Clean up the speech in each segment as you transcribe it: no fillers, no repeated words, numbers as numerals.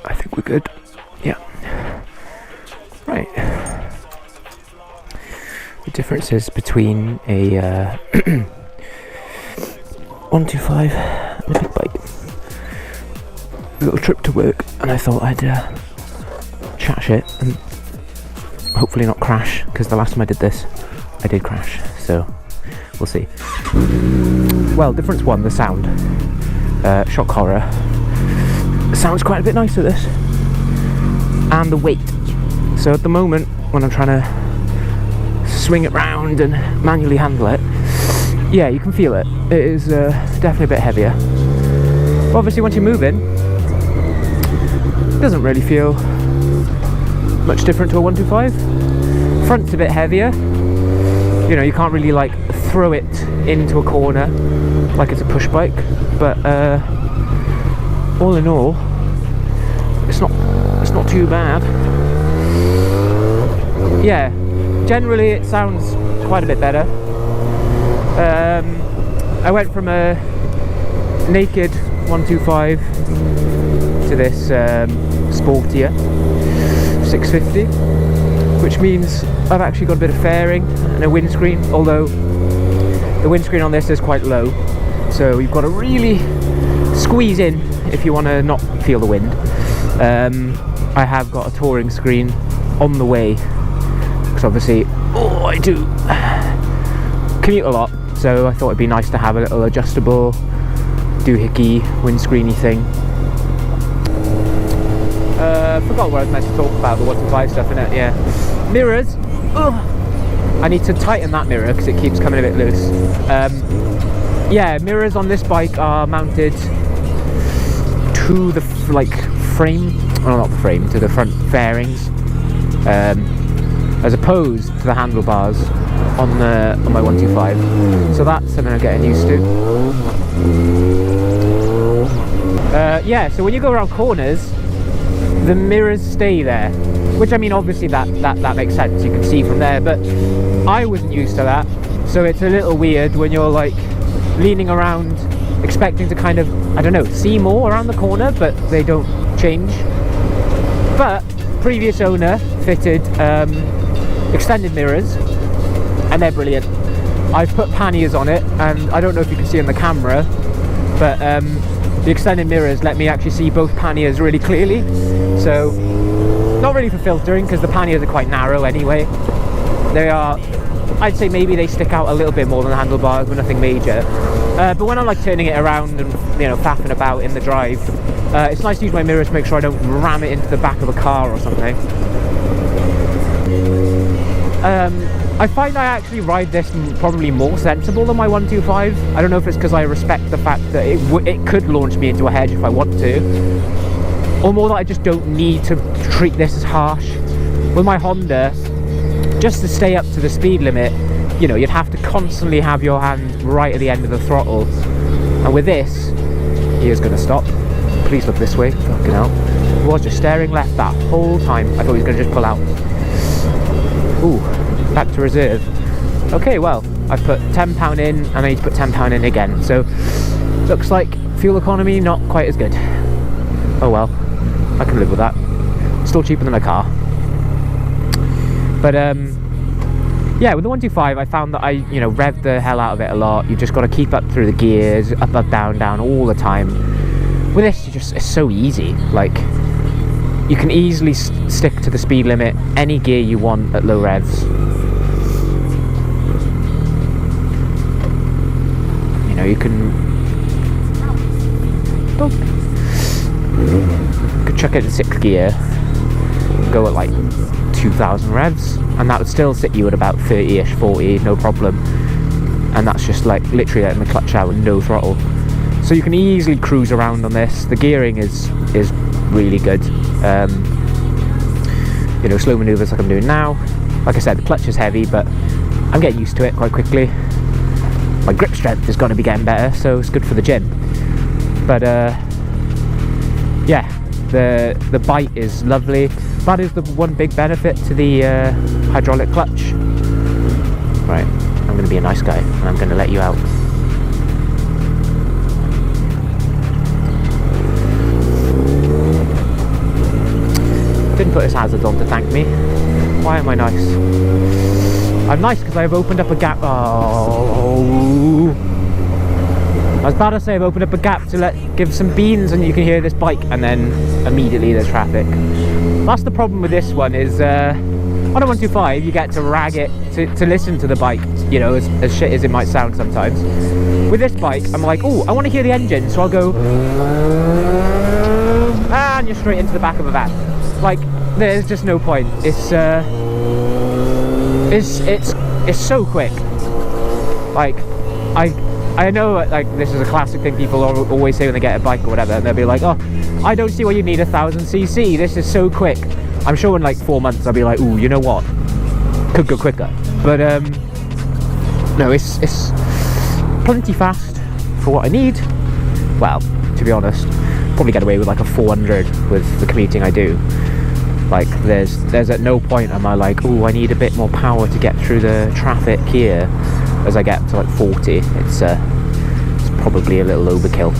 I think we're good. Yeah. Right. The differences between a 125 and a big bike. A little trip to work, and I thought I'd chat shit and hopefully not crash, because the last time I did this, I did crash. So we'll see. Well, difference one, the sound. Shock horror. It sounds quite a bit nicer, this. And the weight. So at the moment, when I'm trying to swing it round and manually handle it, yeah, you can feel it. It is definitely a bit heavier. But obviously, once you move in, it doesn't really feel much different to a 125. Front's a bit heavier. You know, you can't really like throw it into a corner like it's a push bike. But all in all, it's not too bad. Yeah, generally it sounds quite a bit better. I went from a naked 125 to this sportier 650, which means I've actually got a bit of fairing and a windscreen, although the windscreen on this is quite low, so you've got to really squeeze in if you want to not feel the wind. I have got a touring screen on the way, because obviously, I do commute a lot, so I thought it'd be nice to have a little adjustable doohickey windscreeny thing. Forgot what I was meant to talk about, the 125 stuff, innit? Yeah. Mirrors. Ugh. I need to tighten that mirror because it keeps coming a bit loose. Yeah, mirrors on this bike are mounted to the frame, well, not the frame, to the front fairings, as opposed to the handlebars on my 125. So that's something I'm getting used to. Yeah, so when you go around corners, the mirrors stay there, which, I mean, obviously that makes sense, you can see from there, but I wasn't used to that, so it's a little weird when you're like leaning around expecting to kind of, I don't know, see more around the corner, but they don't change. But previous owner fitted extended mirrors, and they're brilliant. I've put panniers on it, and I don't know if you can see on the camera, but the extended mirrors let me actually see both panniers really clearly. So, not really for filtering, because the panniers are quite narrow anyway. They are, I'd say maybe they stick out a little bit more than the handlebars, but nothing major. But when I'm like turning it around and, you know, faffing about in the drive, it's nice to use my mirror to make sure I don't ram it into the back of a car or something. I find I actually ride this probably more sensible than my 125. I don't know if it's because I respect the fact that it could launch me into a hedge if I want to, or more that I just don't need to treat this as harsh. With my Honda, just to stay up to the speed limit, you know, you'd have to constantly have your hand right at the end of the throttle. And with this, he is going to stop. Please look this way. Fucking hell. He was just staring left that whole time. I thought he was going to just pull out. Ooh, back to reserve. Okay, well, I've put £10 in, and I need to put £10 in again. So, looks like fuel economy not quite as good. Oh well, I can live with that. Still cheaper than a car. But yeah, with the 125, I found that I, you know, rev the hell out of it a lot. You've just got to keep up through the gears, up, down, down all the time. With this, it's so easy. Like, you can easily stick to the speed limit, any gear you want at low revs. You know, you can chuck it in 6th gear, go at like 2,000 revs, and that would still sit you at about 30ish, 40, no problem. And that's just like literally letting the clutch out and no throttle. So you can easily cruise around on this. The gearing is really good. You know, slow maneuvers like I'm doing now. Like I said, the clutch is heavy, but I'm getting used to it quite quickly. My grip strength is going to be getting better, so it's good for the gym. But yeah, the bite is lovely. That is the one big benefit to the hydraulic clutch. Right, I'm going to be a nice guy, and I'm going to let you out. put his hazards on to thank me. Why am I nice? I'm nice because I've opened up a gap. Oh, I was about to say I've opened up a gap to give some beans and you can hear this bike, and then immediately there's traffic. That's the problem with this one is on a 125 you get to rag it to listen to the bike, you know, as shit as it might sound sometimes. With this bike I'm like, oh, I want to hear the engine, so I'll go and you're straight into the back of a van. Like, there's just no point. It's so quick. Like, I know, like, this is a classic thing people always say when they get a bike or whatever, and they'll be like, oh, I don't see why you need 1000cc, this is so quick. I'm sure in like 4 months I'll be like, ooh, you know what, could go quicker. But no, it's plenty fast for what I need. Well, to be honest, probably get away with like a 400 with the commuting I do. Like, there's at no point am I like, ooh, I need a bit more power to get through the traffic here. As I get to like 40, it's probably a little overkill.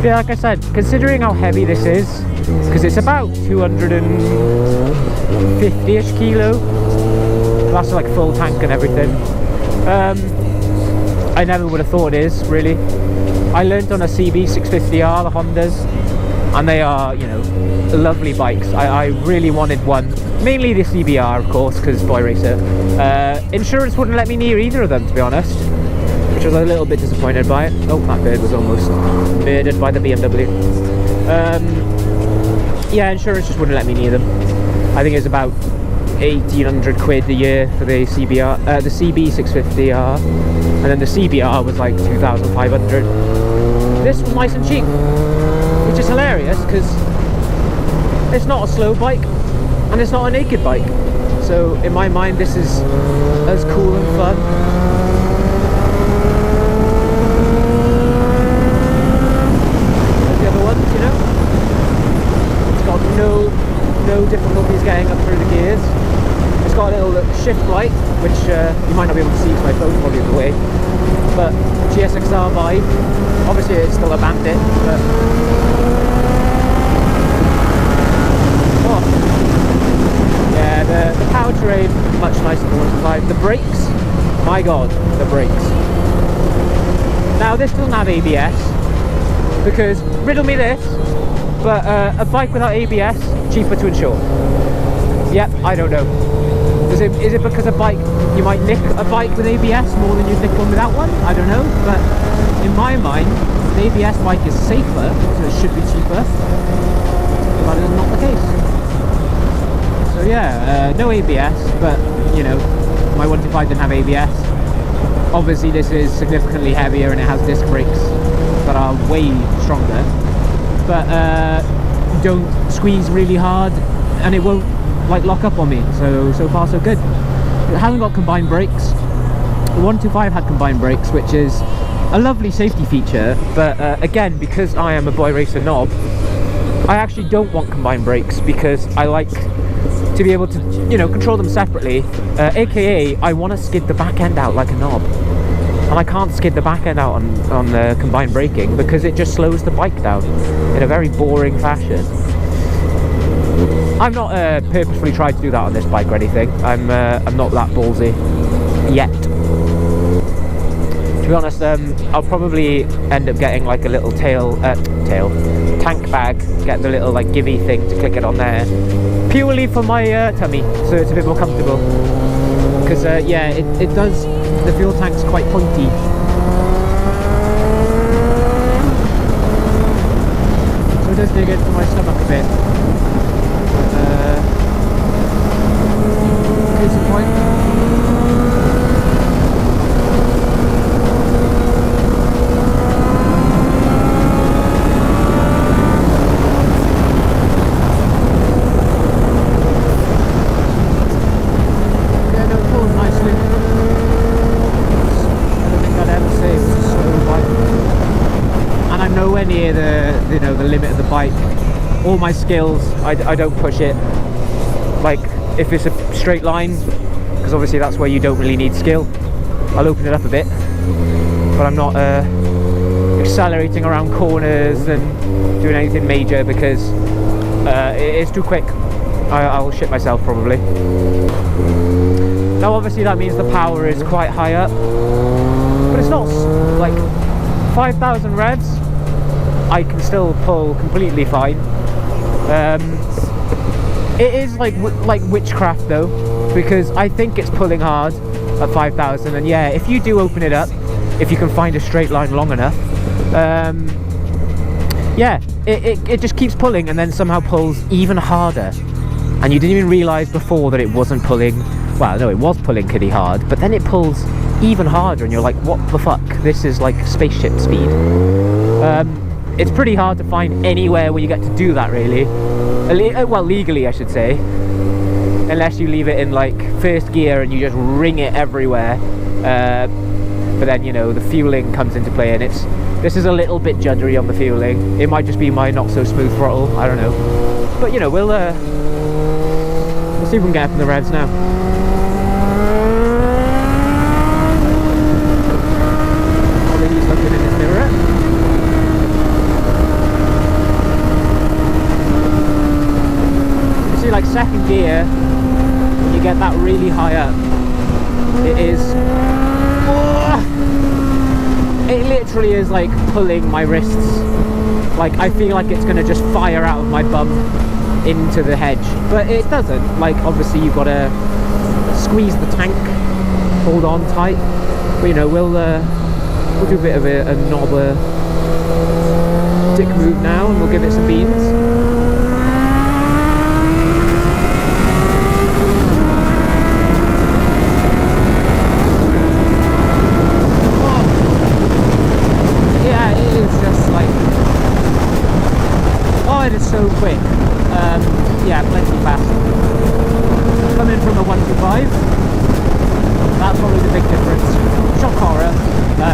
Yeah, like I said, considering how heavy this is, because it's about 250-ish kilo, that's like full tank and everything. I never would have thought it is, really. I learned on a CB650R, the Hondas, and they are, you know, lovely bikes. I really wanted one, mainly the CBR, of course, because boy racer. Insurance wouldn't let me near either of them, to be honest, which I was a little bit disappointed by it. Oh, that bird was almost murdered by the BMW. Yeah, insurance just wouldn't let me near them. I think it was about 1,800 quid a year for the CBR, the CB650R, and then the CBR was like 2,500. This was nice and cheap, which is hilarious because it's not a slow bike and it's not a naked bike. So in my mind, this is as cool and fun. As the other ones, you know. It's got no difficulties getting up through the gears. It's got a little shift light, which you might not be able to see because my phone's probably in the way. But GSX6 vibe. Obviously it's still a Bandit, but oh. Yeah, the powertrain much nicer than the 125. The brakes, my god, the brakes. Now this doesn't have ABS, because riddle me this, but a bike without ABS cheaper to insure. Yep, I don't know. Is it because a bike, you might nick a bike with ABS more than you'd nick one without one? I don't know, but in my mind, the ABS bike is safer, so it should be cheaper, but it's not the case. So yeah, no ABS, but you know, my 125 didn't have ABS. Obviously this is significantly heavier and it has disc brakes that are way stronger, but don't squeeze really hard and it won't like lock up on me, so far so good. It hasn't got combined brakes. The 125 had combined brakes, which is a lovely safety feature, but again, because I am a boy racer knob, I actually don't want combined brakes because I like to be able to, you know, control them separately, aka I want to skid the back end out like a knob, and I can't skid the back end out on the combined braking because it just slows the bike down in a very boring fashion. I've not purposefully tried to do that on this bike or anything. I'm not that ballsy yet. To be honest, I'll probably end up getting like a little tank bag, get the little like givey thing to click it on there, purely for my tummy, so it's a bit more comfortable. Because yeah, it does. The fuel tank's quite pointy. So it does dig into my stomach a bit. Case in point. Yeah, no, it pulls nicely. I don't think I'd ever say it was a slow bike. And I'm nowhere near the the limit of the bike. All my skills, I don't push it. Like, if it's a straight line, because obviously that's where you don't really need skill, I'll open it up a bit, but I'm not accelerating around corners and doing anything major because it's too quick. I'll shit myself probably. Now obviously that means the power is quite high up, but it's not like 5,000 revs. I can still pull completely fine. It is like witchcraft though, because I think it's pulling hard at 5,000, and yeah, if you do open it up, if you can find a straight line long enough, yeah, it just keeps pulling and then somehow pulls even harder, and you didn't even realise before that it wasn't pulling. Well, no, it was pulling kiddie hard, but then it pulls even harder and you're like, what the fuck, this is like spaceship speed. It's pretty hard to find anywhere where you get to do that really, well, legally I should say, unless you leave it in like first gear and you just ring it everywhere. But then, you know, the fueling comes into play, and this is a little bit juddery on the fueling. It might just be my not so smooth throttle, I don't know. But you know, we'll see if we can get up in the revs now. He's looking in his mirror. You see, like second gear, when you get that really high up, it is. It literally is like pulling my wrists. Like I feel like it's gonna just fire out of my bum into the hedge, but it doesn't. Like obviously you've got to squeeze the tank, hold on tight. But you know, we'll do a bit of a knob dick move now, and we'll give it some beans. So quick, yeah, plenty fast. Coming from a 125, that's probably the big difference. Shock horror,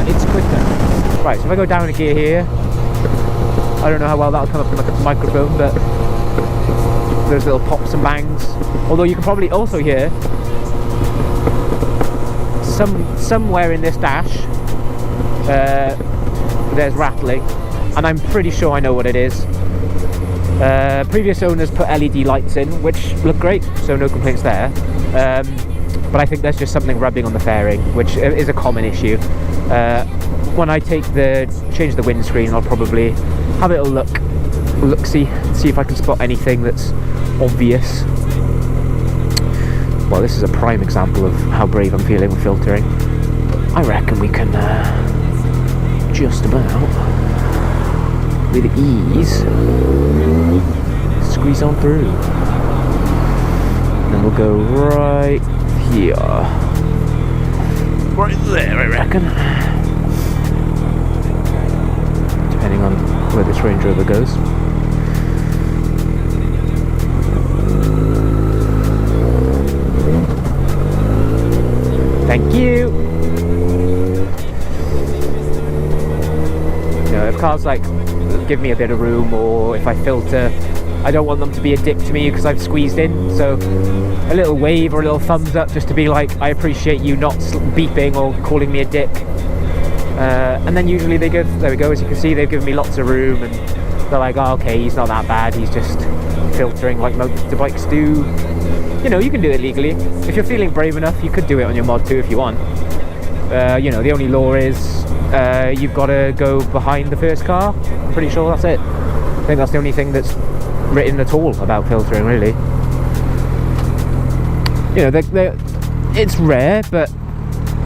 it's quicker. Right, so if I go down a gear here, I don't know how well that'll come up in the microphone, but there's little pops and bangs. Although you can probably also hear somewhere in this dash, there's rattling, and I'm pretty sure I know what it is. Previous owners put LED lights in, which look great, so no complaints there. But I think there's just something rubbing on the fairing, which is a common issue. When I change the windscreen, I'll probably have a little see if I can spot anything that's obvious. Well, this is a prime example of how brave I'm feeling with filtering. I reckon we can just about, with ease, squeeze on through. And then we'll go right here. Right there, I reckon. Depending on where this Range Rover goes. Thank you! You know, if cars like give me a bit of room, or if I filter, I don't want them to be a dick to me because I've squeezed in, so a little wave or a little thumbs up just to be like, I appreciate you not beeping or calling me a dick. And then usually they give, there we go, as you can see, they've given me lots of room, and they're like, oh, okay, he's not that bad, he's just filtering like motorbikes do. You know, you can do it legally. If you're feeling brave enough, you could do it on your mod too if you want. You know, the only law is you've got to go behind the first car. I'm pretty sure that's it. I think that's the only thing that's written at all about filtering, really. You know, it's rare, but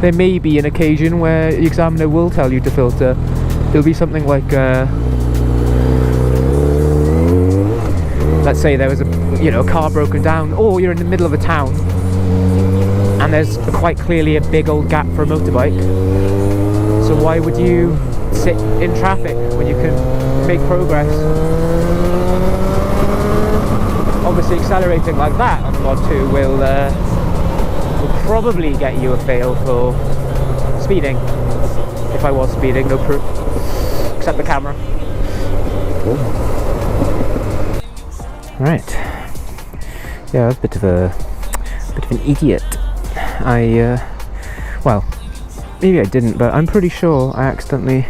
there may be an occasion where the examiner will tell you to filter. It'll be something like, let's say there was a car broken down, or you're in the middle of a town and there's quite clearly a big old gap for a motorbike. So why would you sit in traffic when you can make progress? Obviously accelerating like that on the Mod 2 will probably get you a fail for speeding. If I was speeding, no proof, except the camera. Right. Yeah, I was a bit of an idiot. Well, maybe I didn't, but I'm pretty sure I accidentally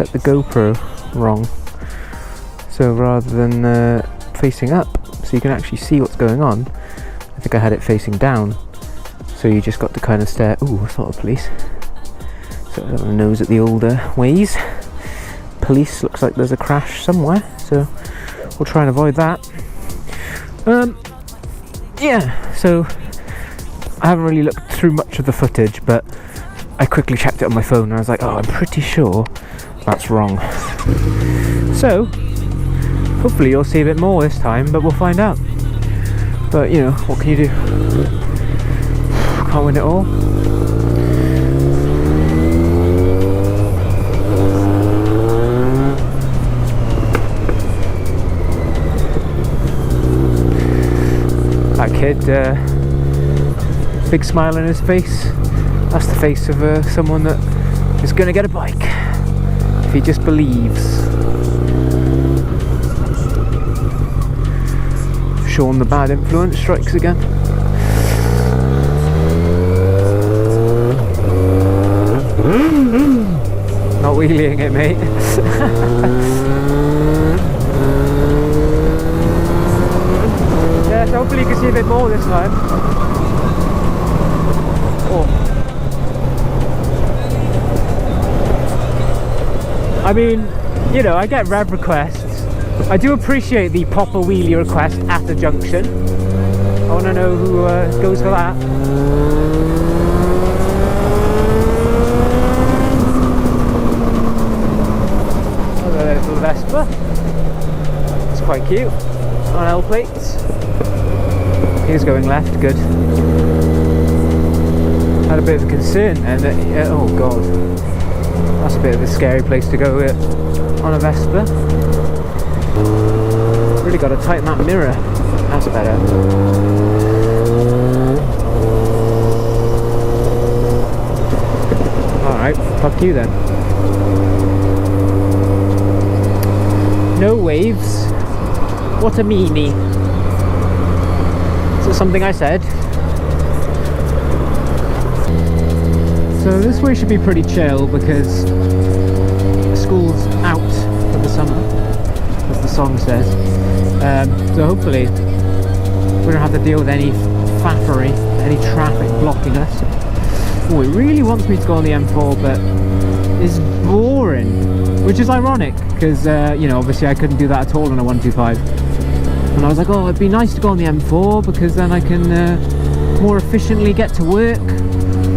set the GoPro wrong. So rather than facing up, so you can actually see what's going on, I think I had it facing down. So you just got to kind of stare. Ooh, I thought of police. So I don't want to nose at the older ways. Police, looks like there's a crash somewhere, so we'll try and avoid that. Yeah, so I haven't really looked through much of the footage, but I quickly checked it on my phone and I was like, oh, I'm pretty sure that's wrong. So hopefully you'll see a bit more this time, but we'll find out. But you know, what can you do? Can't win it all. That kid, big smile on his face. That's the face of someone that is going to get a bike if he just believes. Sean the bad influence strikes again. Not wheeling it, mate. Yeah, so hopefully you can see a bit more this time. Oh. I mean, you know, I get rev requests. I do appreciate the proper wheelie request at a junction. I want to know who goes for that. Oh, there's a little Vespa. It's quite cute. On L plates. He's going left, good. Had a bit of a concern and oh god. That's a bit of a scary place to go on a Vespa. Really got to tighten that mirror. That's better. Alright, fuck you then. No waves. What a meanie. Is that something I said? So this way should be pretty chill because school's out for the summer, as the song says. So hopefully we don't have to deal with any faffery, any traffic blocking us. Oh, it really wants me to go on the M4, but it's boring, which is ironic because you know, obviously I couldn't do that at all on a 125. And I was like, oh, it'd be nice to go on the M4 because then I can more efficiently get to work.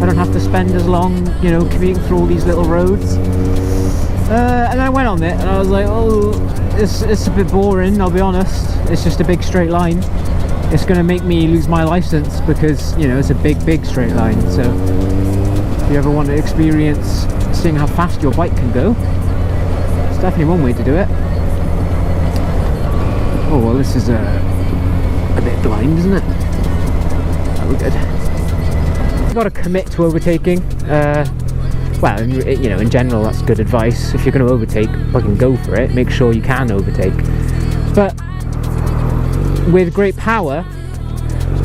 I don't have to spend as long, you know, commuting through all these little roads. And I went on it and I was like, oh, it's a bit boring, I'll be honest. It's just a big straight line. It's going to make me lose my license because, you know, it's a big straight line. So if you ever want to experience seeing how fast your bike can go, it's definitely one way to do it. Oh, well, this is a bit blind, isn't it? Oh, we're good. You've got to commit to overtaking. Well, you know, in general, that's good advice. If you're going to overtake, fucking go for it. Make sure you can overtake. But with great power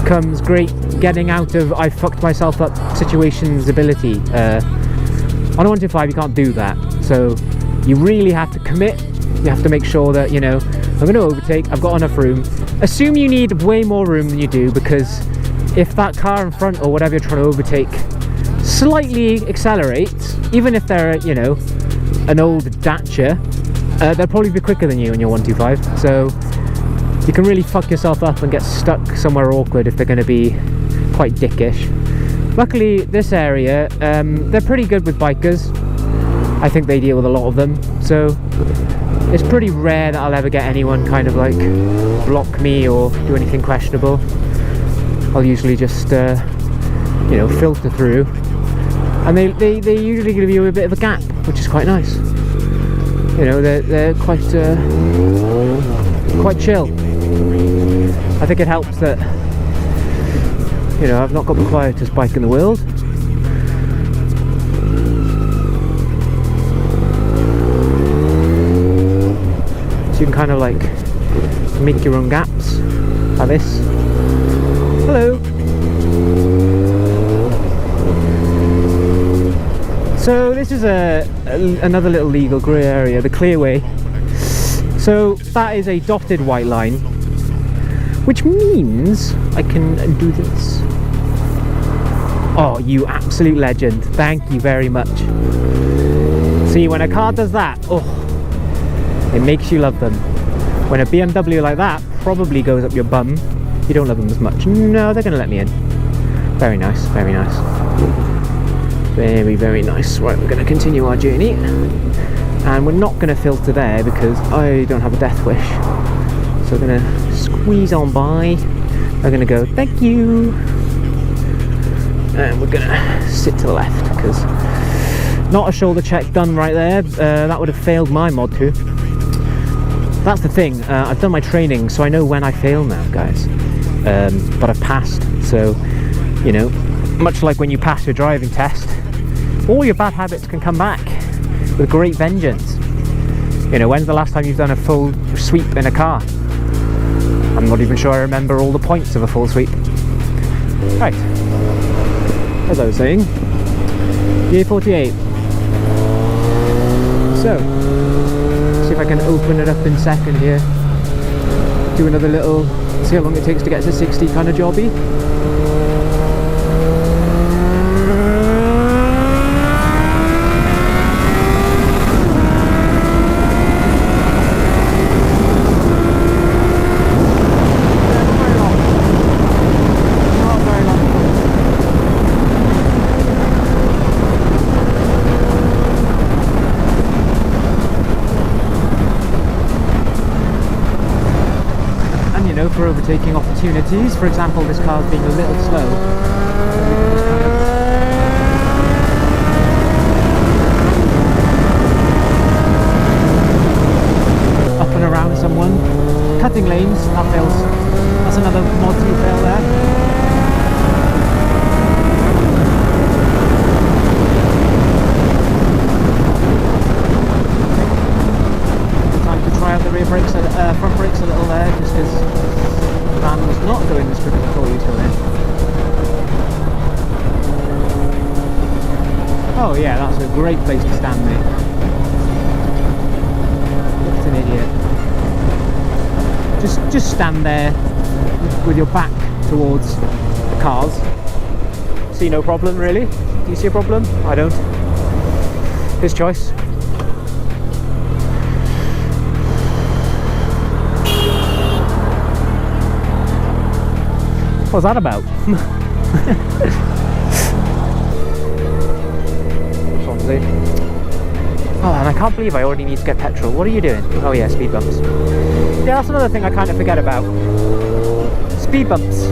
comes great getting out of I fucked myself up situations ability. On a 125, you can't do that. So you really have to commit. You have to make sure that, you know, I'm going to overtake, I've got enough room. Assume you need way more room than you do, because if that car in front or whatever you're trying to overtake slightly accelerates, even if they're, you know, an old Dacia, they'll probably be quicker than you on your 125. So you can really fuck yourself up and get stuck somewhere awkward if they're going to be quite dickish. Luckily, this area, they're pretty good with bikers. I think they deal with a lot of them. So it's pretty rare that I'll ever get anyone kind of like block me or do anything questionable. I'll usually just, you know, filter through. And they usually give you a bit of a gap, which is quite nice. You know, they're quite chill. I think it helps that, you know, I've not got the quietest bike in the world. So you can kind of like make your own gaps like this. Hello. So this is a another little legal grey area, the clearway. So that is a dotted white line, which means I can do this. Oh, you absolute legend. Thank you very much. See, when a car does that, oh, it makes you love them. When a BMW like that probably goes up your bum, you don't love them as much. No, they're going to let me in. Very nice, very nice. Very, very nice. Right, we're going to continue our journey. And we're not going to filter there because I don't have a death wish. So we're going to squeeze on by. We're going to go, thank you. And we're going to sit to the left because not a shoulder check done right there. That would have failed my mod too. That's the thing. I've done my training, so I know when I fail now, guys. But I've passed. So, you know, much like when you pass your driving test, all your bad habits can come back with great vengeance. You know, when's the last time you've done a full sweep in a car? I'm not even sure I remember all the points of a full sweep. Right. As I was saying, year 48. So, see if I can open it up in second here. Do another little, see how long it takes to get to 60 kind of jobby. For overtaking opportunities. For example, this car's being a little slow. Up and around someone. Cutting lanes, that fails. That's another mod 2 fail there. Time to try out the rear brakes, front brakes a little there, just because the van was not going as quick as I thought you till then. Oh yeah, that's a great place to stand, mate. Look at an idiot. Just stand there with your back towards the cars. See no problem, really? Do you see a problem? I don't. His choice. What's that about? Swansea. Oh, and I can't believe I already need to get petrol. What are you doing? Oh yeah, speed bumps. Yeah, that's another thing I kind of forget about. Speed bumps.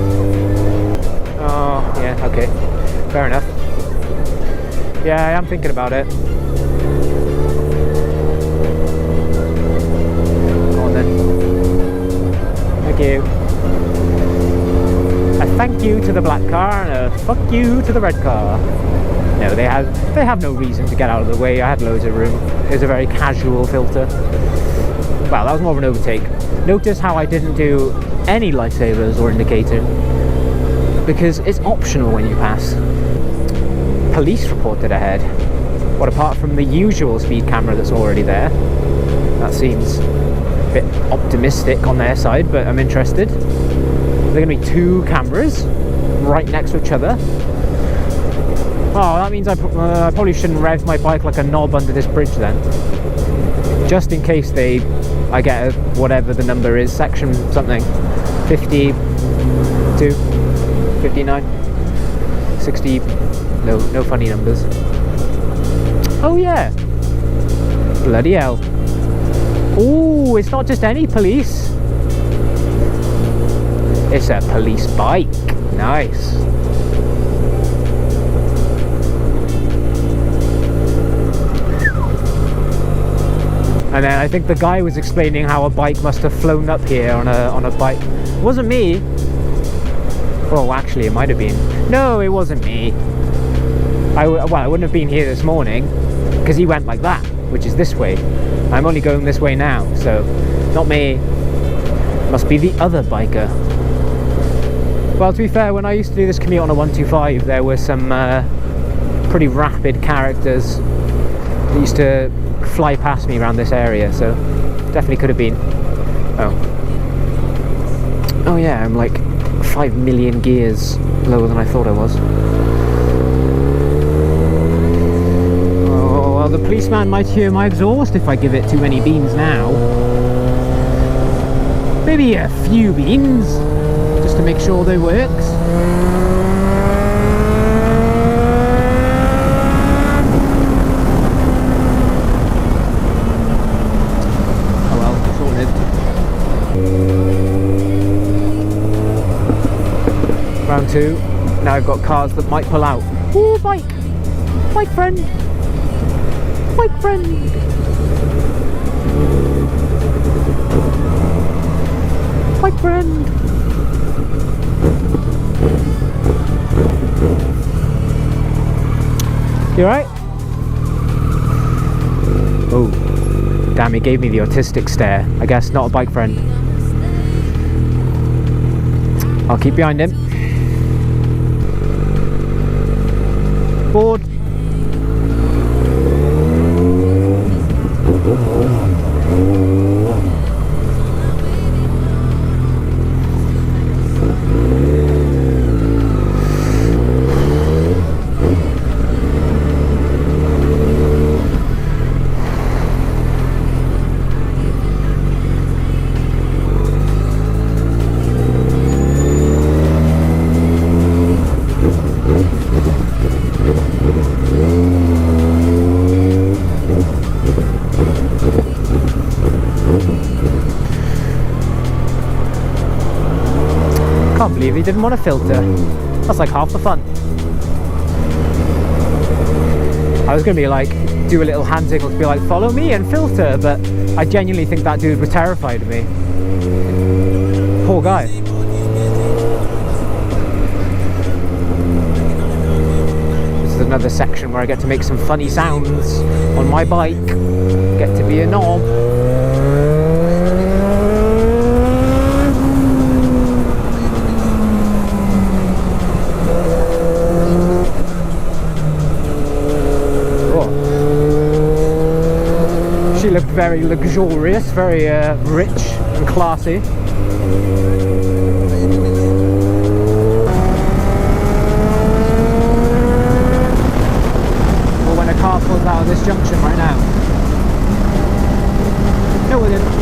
Oh, yeah, okay. Fair enough. Yeah, I am thinking about it. Go on then. Thank you. Thank you to the black car and a fuck you to the red car. No, they have no reason to get out of the way. I had loads of room. It was a very casual filter. Well, that was more of an overtake. Notice how I didn't do any lightsabers or indicator because it's optional when you pass. Police reported ahead. What, apart from the usual speed camera that's already there? That seems a bit optimistic on their side, but I'm interested. There are going to be 2 cameras right next to each other. Oh, that means I probably shouldn't rev my bike like a knob under this bridge then. Just in case I get whatever the number is, section something. 52, 59, 60, no funny numbers. Oh yeah. Bloody hell. Oh, it's not just any police. It's a police bike. Nice. And then I think the guy was explaining how a bike must have flown up here on a bike. It wasn't me. Oh, actually, it might have been. No, it wasn't me. I wouldn't have been here this morning because he went like that, which is this way. I'm only going this way now, so not me. Must be the other biker. Well, to be fair, when I used to do this commute on a 125, there were some pretty rapid characters It used to fly past me around this area, so definitely could have been. Oh yeah, I'm like 5 million gears lower than I thought I was. Oh, well, the policeman might hear my exhaust if I give it too many beans now. Maybe a few beans, just to make sure they works. Oh well, short-lived. Round 2. Now I've got cars that might pull out. Ooh, bike! Bike friend! Bike friend! Bike friend! You alright? Oh, damn, he gave me the autistic stare. I guess not a bike friend. I'll keep behind him. Board. Can't believe he didn't want a filter. That's like half the fun. I was going to be like, do a little hand signal to be like, follow me and filter, but I genuinely think that dude was terrified of me. Poor guy. This is another section where I get to make some funny sounds on my bike. Get to be a knob. She looked very luxurious, very rich and classy. Or when a car pulls out of this junction right now. No, it didn't.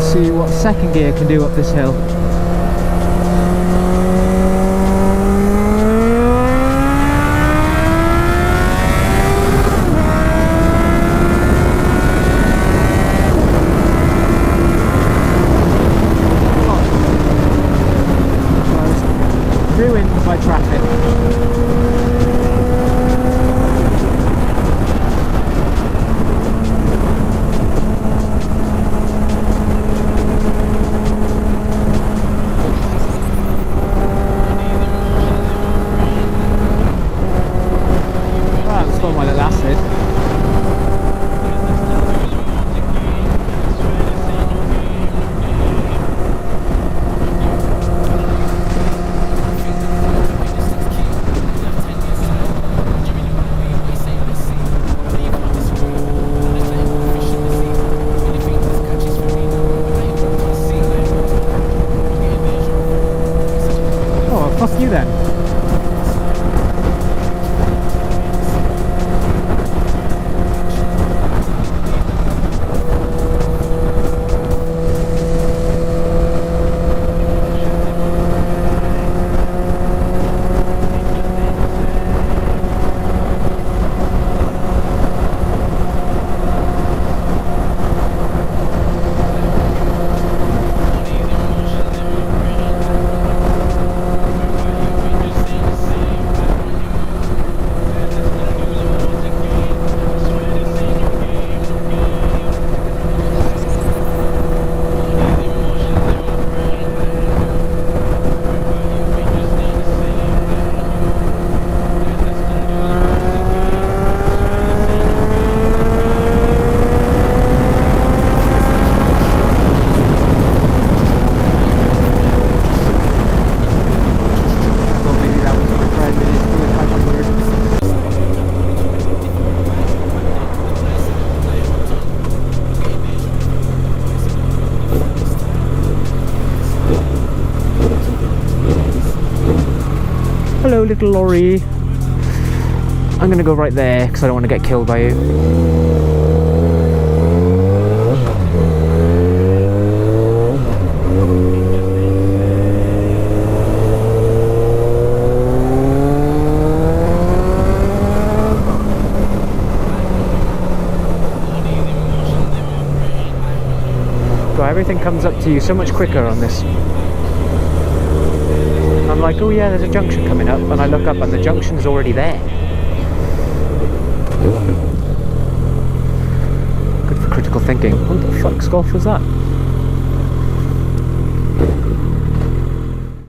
See what second gear can do up this hill. Ruined by traffic. Fuck you then. little lorry. I'm gonna go right there because I don't want to get killed by it. So everything comes up to you so much quicker on this. I'm like, oh yeah, there's a junction coming up, and I look up and the junction's already there. Good for critical thinking. What the fuck's golf was that?